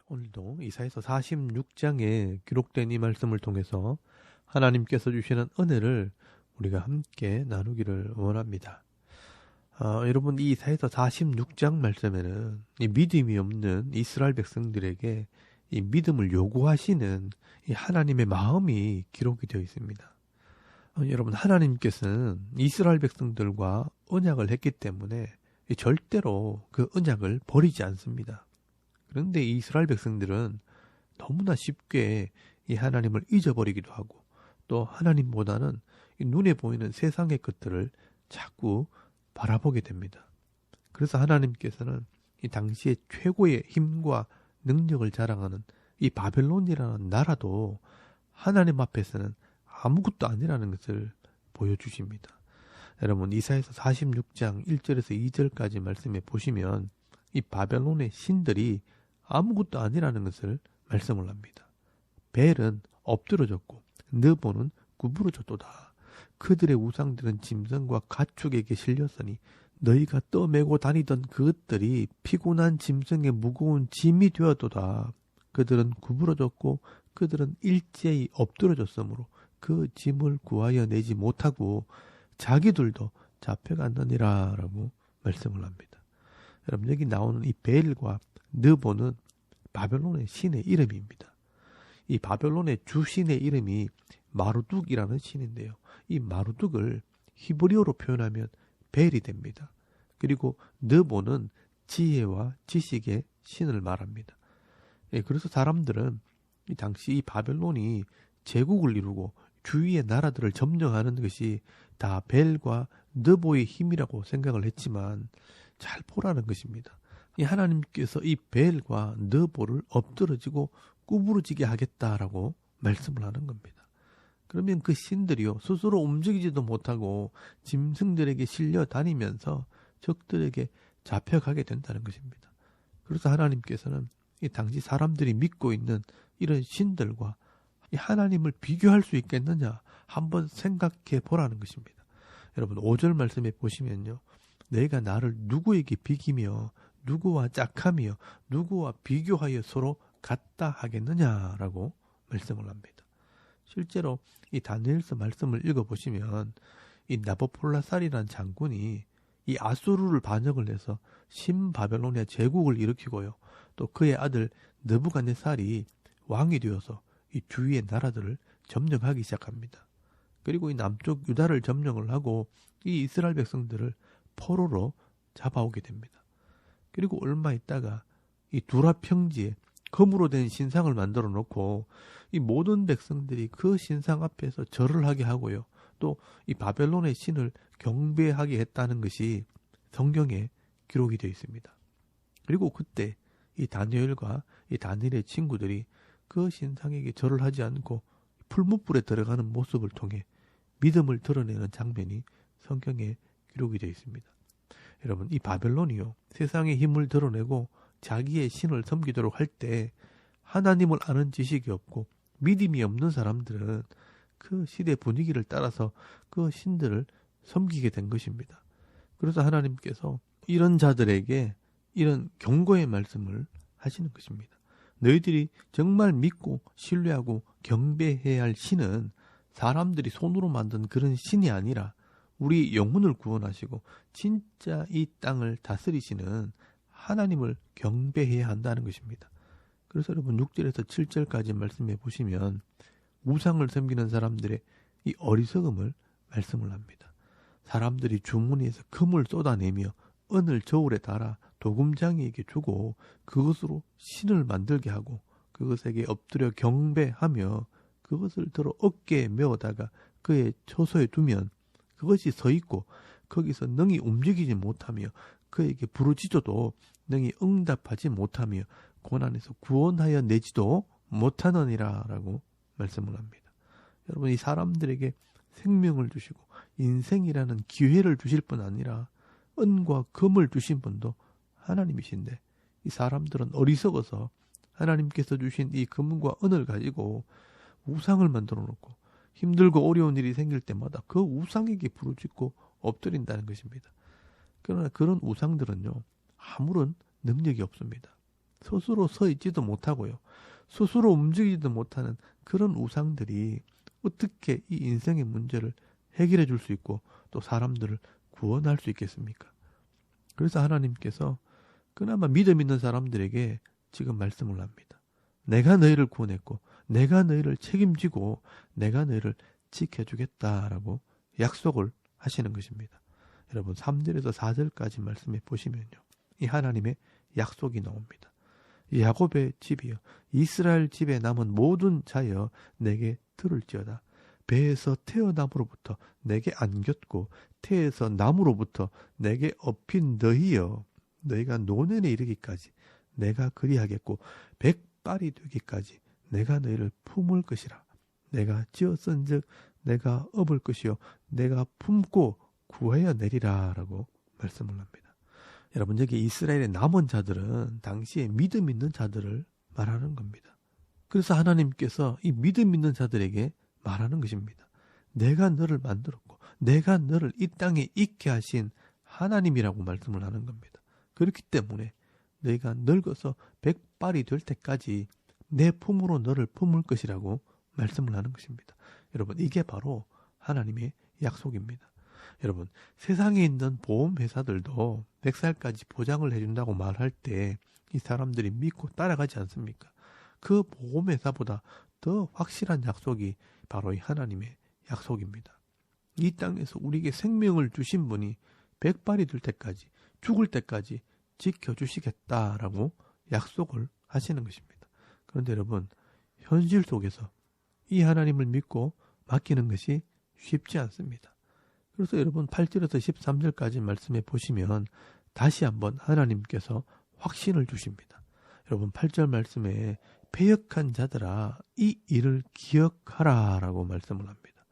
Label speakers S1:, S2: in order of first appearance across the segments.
S1: 오늘도 이사야서 46장에 기록된 이 말씀을 통해서 하나님께서 주시는 은혜를 우리가 함께 나누기를 원합니다. 여러분, 이 이사야서 46장 말씀에는 이 믿음이 없는 이스라엘 백성들에게 이 믿음을 요구하시는 이 하나님의 마음이 기록이 되어 있습니다. 여러분, 하나님께서는 이스라엘 백성들과 언약을 했기 때문에 절대로 그 언약을 버리지 않습니다. 그런데 이 이스라엘 백성들은 너무나 쉽게 이 하나님을 잊어버리기도 하고, 또 하나님보다는 이 눈에 보이는 세상의 것들을 자꾸 바라보게 됩니다. 그래서 하나님께서는 이 당시에 최고의 힘과 능력을 자랑하는 이 바벨론이라는 나라도 하나님 앞에서는 아무것도 아니라는 것을 보여주십니다. 여러분, 이사야서 46장 1절에서 2절까지 말씀해 보시면 이 바벨론의 신들이 아무것도 아니라는 것을 말씀을 합니다. 벨은 엎드러졌고 느보는 구부러졌도다. 그들의 우상들은 짐승과 가축에게 실렸으니 너희가 떠매고 다니던 그것들이 피곤한 짐승의 무거운 짐이 되었도다. 그들은 구부러졌고 그들은 일제히 엎드러졌으므로 그 짐을 구하여 내지 못하고 자기들도 잡혀갔느니라 라고 말씀을 합니다. 여러분, 여기 나오는 이 벨과 느보는 바벨론의 신의 이름입니다. 이 바벨론의 주신의 이름이 마루둑이라는 신인데요. 이 마루둑을 히브리어로 표현하면 벨이 됩니다. 그리고 느보는 지혜와 지식의 신을 말합니다. 그래서 사람들은 이 당시 이 바벨론이 제국을 이루고 주위의 나라들을 점령하는 것이 다 벨과 느보의 힘이라고 생각을 했지만 잘 보라는 것입니다. 이 하나님께서 이 벨과 느보를 엎드러지고 구부러지게 하겠다라고 말씀을 하는 겁니다. 그러면 그 신들이요, 스스로 움직이지도 못하고 짐승들에게 실려 다니면서 적들에게 잡혀가게 된다는 것입니다. 그래서 하나님께서는 이 당시 사람들이 믿고 있는 이런 신들과 이 하나님을 비교할 수 있겠느냐 한번 생각해 보라는 것입니다. 여러분, 5절 말씀에 보시면요, 내가 나를 누구에게 비기며 누구와 짝하며 누구와 비교하여 서로 같다 하겠느냐라고 말씀을 합니다. 실제로 이 다니엘서 말씀을 읽어보시면 이 나보폴라살이라는 장군이 이 아수르를 반역을 해서 신바벨로니아 제국을 일으키고요, 또 그의 아들 느부갓네살이 왕이 되어서 이 주위의 나라들을 점령하기 시작합니다. 그리고 이 남쪽 유다를 점령을 하고 이 이스라엘 백성들을 포로로 잡아오게 됩니다. 그리고 얼마 있다가 이 두라 평지에 금으로 된 신상을 만들어 놓고 이 모든 백성들이 그 신상 앞에서 절을 하게 하고요, 또 이 바벨론의 신을 경배하게 했다는 것이 성경에 기록이 되어 있습니다. 그리고 그때 이 다니엘과 이 다니엘의 친구들이 그 신상에게 절을 하지 않고 풀무불에 들어가는 모습을 통해 믿음을 드러내는 장면이 성경에 기록이 되어 있습니다. 여러분, 이 바벨론이요, 세상의 힘을 드러내고 자기의 신을 섬기도록 할 때 하나님을 아는 지식이 없고 믿음이 없는 사람들은 그 시대 분위기를 따라서 그 신들을 섬기게 된 것입니다. 그래서 하나님께서 이런 자들에게 이런 경고의 말씀을 하시는 것입니다. 너희들이 정말 믿고 신뢰하고 경배해야 할 신은 사람들이 손으로 만든 그런 신이 아니라 우리 영혼을 구원하시고 진짜 이 땅을 다스리시는 하나님을 경배해야 한다는 것입니다. 그래서 여러분, 6절에서 7절까지 말씀해 보시면 우상을 섬기는 사람들의 이 어리석음을 말씀을 합니다. 사람들이 주머니에서 금을 쏟아내며 은을 저울에 달아 도금장이에게 주고 그것으로 신을 만들게 하고 그것에게 엎드려 경배하며 그것을 들어 어깨에 메어다가 그의 처소에 두면 그것이 서 있고 거기서 능히 움직이지 못하며 그에게 부르짖어도 능히 응답하지 못하며 고난에서 구원하여 내지도 못하느니라 라고 말씀을 합니다. 여러분, 이 사람들에게 생명을 주시고 인생이라는 기회를 주실 뿐 아니라 은과 금을 주신 분도 하나님이신데 이 사람들은 어리석어서 하나님께서 주신 이 금과 은을 가지고 우상을 만들어 놓고 힘들고 어려운 일이 생길 때마다 그 우상에게 부르짖고 엎드린다는 것입니다. 그러나 그런 우상들은요, 아무런 능력이 없습니다. 스스로 서 있지도 못하고요. 스스로 움직이지도 못하는 그런 우상들이 어떻게 이 인생의 문제를 해결해 줄 수 있고 또 사람들을 구원할 수 있겠습니까? 그래서 하나님께서 그나마 믿음 있는 사람들에게 지금 말씀을 합니다. 내가 너희를 구원했고 내가 너희를 책임지고 내가 너희를 지켜주겠다라고 약속을 하시는 것입니다. 여러분 3절에서 4절까지 말씀해 보시면요. 이 하나님의 약속이 나옵니다. 야곱의 집이여 이스라엘 집에 남은 모든 자여 내게 들을지어다. 배에서 태어남으로부터 내게 안겼고 태에서 남으로부터 내게 업힌 너희여 너희가 노년에 이르기까지 내가 그리하겠고 백발이 되기까지 내가 너희를 품을 것이라. 내가 지었은즉 내가 업을 것이요 내가 품고 구하여 내리라 라고 말씀을 합니다. 여러분 여기 이스라엘의 남은 자들은 당시에 믿음 있는 자들을 말하는 겁니다. 그래서 하나님께서 이 믿음 있는 자들에게 말하는 것입니다. 내가 너를 만들었고 내가 너를 이 땅에 있게 하신 하나님이라고 말씀을 하는 겁니다. 그렇기 때문에 너희가 늙어서 백발이 될 때까지 내 품으로 너를 품을 것이라고 말씀을 하는 것입니다. 여러분 이게 바로 하나님의 약속입니다. 여러분 세상에 있는 보험회사들도 100살까지 보장을 해준다고 말할 때 이 사람들이 믿고 따라가지 않습니까? 그 보험회사보다 더 확실한 약속이 바로 이 하나님의 약속입니다. 이 땅에서 우리에게 생명을 주신 분이 백발이 될 때까지 죽을 때까지 지켜주시겠다라고 약속을 하시는 것입니다. 그런데 여러분 현실 속에서 이 하나님을 믿고 맡기는 것이 쉽지 않습니다. 그래서 여러분 8절에서 13절까지 말씀해 보시면 다시 한번 하나님께서 확신을 주십니다. 여러분 8절 말씀에 패역한 자들아 이 일을 기억하라 라고 말씀을 합니다.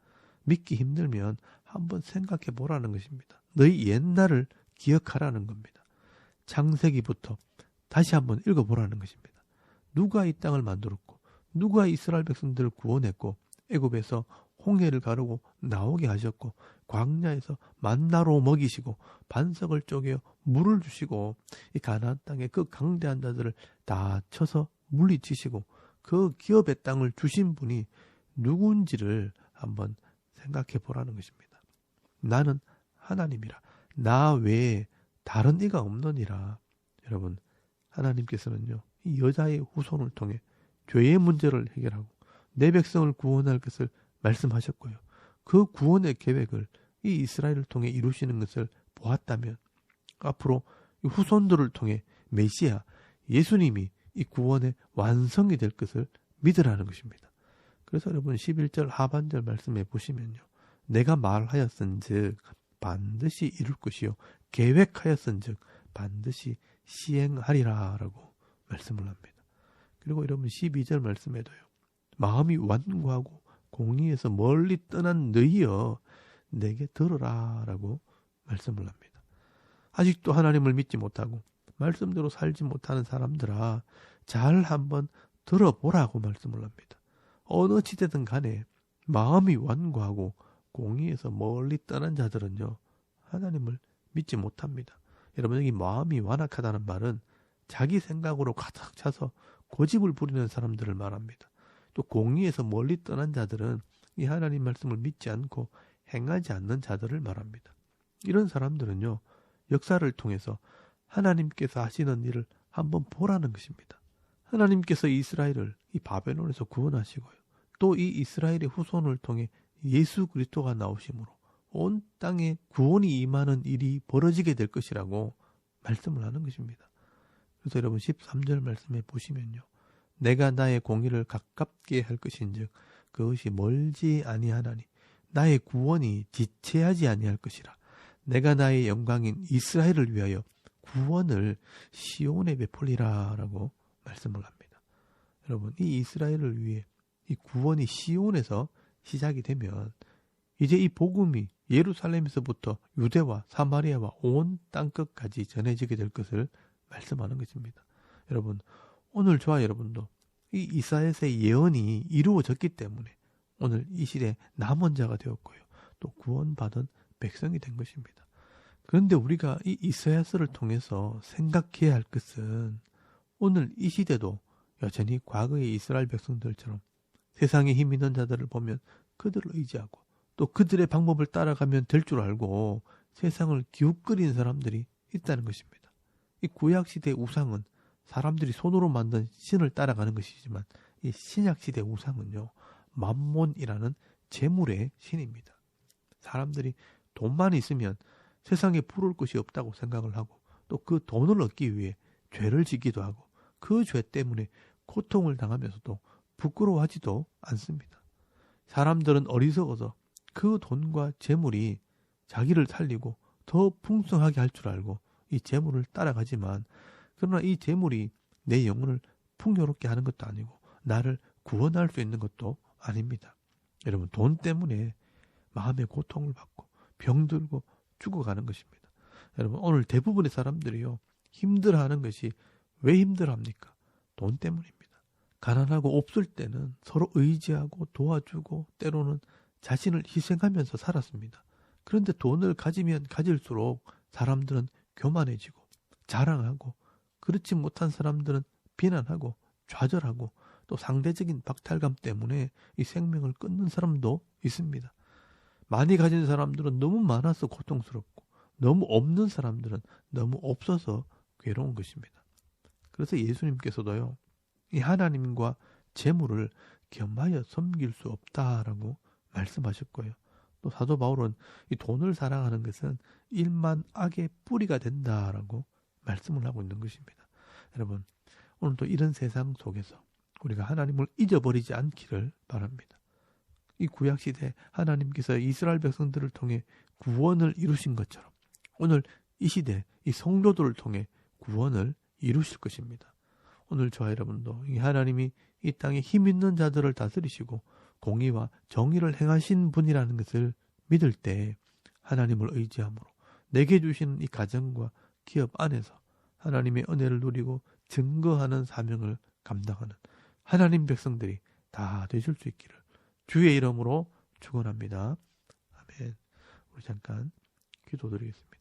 S1: 믿기 힘들면 한번 생각해 보라는 것입니다. 너희 옛날을 기억하라는 겁니다. 창세기부터 다시 한번 읽어보라는 것입니다. 누가 이 땅을 만들었고 누가 이스라엘 백성들을 구원했고 애굽에서 홍해를 가르고 나오게 하셨고 광야에서 만나로 먹이시고 반석을 쪼개어 물을 주시고 이 가나안 땅에 그 강대한 자들을 다 쳐서 물리치시고 그 기업의 땅을 주신 분이 누군지를 한번 생각해 보라는 것입니다. 나는 하나님이라 나 외에 다른 이가 없느니라. 여러분 하나님께서는요 이 여자의 후손을 통해 죄의 문제를 해결하고 내 백성을 구원할 것을 말씀하셨고요. 그 구원의 계획을 이 이스라엘을 통해 이루시는 것을 보았다면 앞으로 이 후손들을 통해 메시아 예수님이 이 구원의 완성이 될 것을 믿으라는 것입니다. 그래서 여러분 11절 하반절 말씀해 보시면요. 내가 말하였은즉 반드시 이룰 것이요 계획하였은즉 반드시 시행하리라 라고 말씀을 합니다. 그리고 여러분 12절 말씀에도요. 마음이 완고하고 공의에서 멀리 떠난 너희여 내게 들으라 라고 말씀을 합니다. 아직도 하나님을 믿지 못하고 말씀대로 살지 못하는 사람들아 잘 한번 들어보라고 말씀을 합니다. 어느 지대든 간에 마음이 완고하고 공의에서 멀리 떠난 자들은요 하나님을 믿지 못합니다. 여러분 여기 마음이 완악하다는 말은 자기 생각으로 가득 차서 고집을 부리는 사람들을 말합니다. 또 공의에서 멀리 떠난 자들은 이 하나님 말씀을 믿지 않고 행하지 않는 자들을 말합니다. 이런 사람들은요 역사를 통해서 하나님께서 하시는 일을 한번 보라는 것입니다. 하나님께서 이스라엘을 이 바벨론에서 구원하시고요. 또 이 이스라엘의 후손을 통해 예수 그리스도가 나오심으로 온 땅에 구원이 임하는 일이 벌어지게 될 것이라고 말씀을 하는 것입니다. 그래서 여러분 13절 말씀해 보시면요. 내가 나의 공의를 가깝게 할 것인즉 그것이 멀지 아니하나니 나의 구원이 지체하지 아니할 것이라. 내가 나의 영광인 이스라엘을 위하여 구원을 시온에 베풀리라 라고 말씀을 합니다. 여러분 이 이스라엘을 위해 이 구원이 시온에서 시작이 되면 이제 이 복음이 예루살렘에서부터 유대와 사마리아와 온 땅끝까지 전해지게 될 것을 말씀하는 것입니다. 여러분 오늘 저와 여러분도 이 이사야서의 예언이 이루어졌기 때문에 오늘 이 시대에 남은 자가 되었고요. 또 구원받은 백성이 된 것입니다. 그런데 우리가 이 이사야서를 통해서 생각해야 할 것은 오늘 이 시대도 여전히 과거의 이스라엘 백성들처럼 세상에 힘 있는 자들을 보면 그들을 의지하고 또 그들의 방법을 따라가면 될 줄 알고 세상을 기웃거리는 사람들이 있다는 것입니다. 이 구약시대의 우상은 사람들이 손으로 만든 신을 따라가는 것이지만 이 신약시대의 우상은요, 맘몬이라는 재물의 신입니다. 사람들이 돈만 있으면 세상에 부러울 것이 없다고 생각을 하고 또 그 돈을 얻기 위해 죄를 지기도 하고 그 죄 때문에 고통을 당하면서도 부끄러워하지도 않습니다. 사람들은 어리석어서 그 돈과 재물이 자기를 살리고 더 풍성하게 할 줄 알고 이 재물을 따라가지만 그러나 이 재물이 내 영혼을 풍요롭게 하는 것도 아니고 나를 구원할 수 있는 것도 아닙니다. 여러분, 돈 때문에 마음의 고통을 받고 병들고 죽어가는 것입니다. 여러분, 오늘 대부분의 사람들이요, 힘들어하는 것이 왜 힘들어합니까? 돈 때문입니다. 가난하고 없을 때는 서로 의지하고 도와주고 때로는 자신을 희생하면서 살았습니다. 그런데 돈을 가지면 가질수록 사람들은 교만해지고 자랑하고 그렇지 못한 사람들은 비난하고 좌절하고 또 상대적인 박탈감 때문에 이 생명을 끊는 사람도 있습니다. 많이 가진 사람들은 너무 많아서 고통스럽고 너무 없는 사람들은 너무 없어서 괴로운 것입니다. 그래서 예수님께서도요, 이 하나님과 재물을 겸하여 섬길 수 없다라고 말씀하셨고요. 또 사도 바울은 이 돈을 사랑하는 것은 일만 악의 뿌리가 된다라고 말씀을 하고 있는 것입니다. 여러분, 오늘도 이런 세상 속에서 우리가 하나님을 잊어버리지 않기를 바랍니다. 이 구약시대 하나님께서 이스라엘 백성들을 통해 구원을 이루신 것처럼 오늘 이 시대 이 성도들을 통해 구원을 이루실 것입니다. 오늘 저와 여러분도 이 하나님이 이 땅에 힘 있는 자들을 다스리시고 공의와 정의를 행하신 분이라는 것을 믿을 때 하나님을 의지함으로 내게 주시는 이 가정과 기업 안에서 하나님의 은혜를 누리고 증거하는 사명을 감당하는 하나님 백성들이 다 되실 수 있기를 주의 이름으로 축원합니다. 아멘. 우리 잠깐 기도드리겠습니다.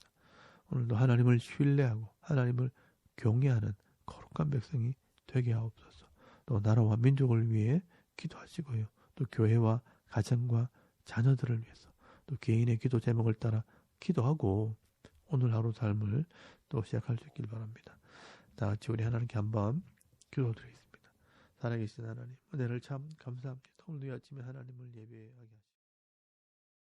S1: 오늘도 하나님을 신뢰하고 하나님을 경외하는 거룩한 백성이 되게 하옵소서. 또 나라와 민족을 위해 기도하시고요. 또 교회와 가정과 자녀들을 위해서 또 개인의 기도 제목을 따라 기도하고 오늘 하루 삶을 또 시작할 수 있길 바랍니다. 다 같이 우리 하나님께 한번 기도드리겠습니다. 살아계신 하나님, 은혜를 참 감사합니다. 오늘 이 아침에 하나님을 예배하게 하시고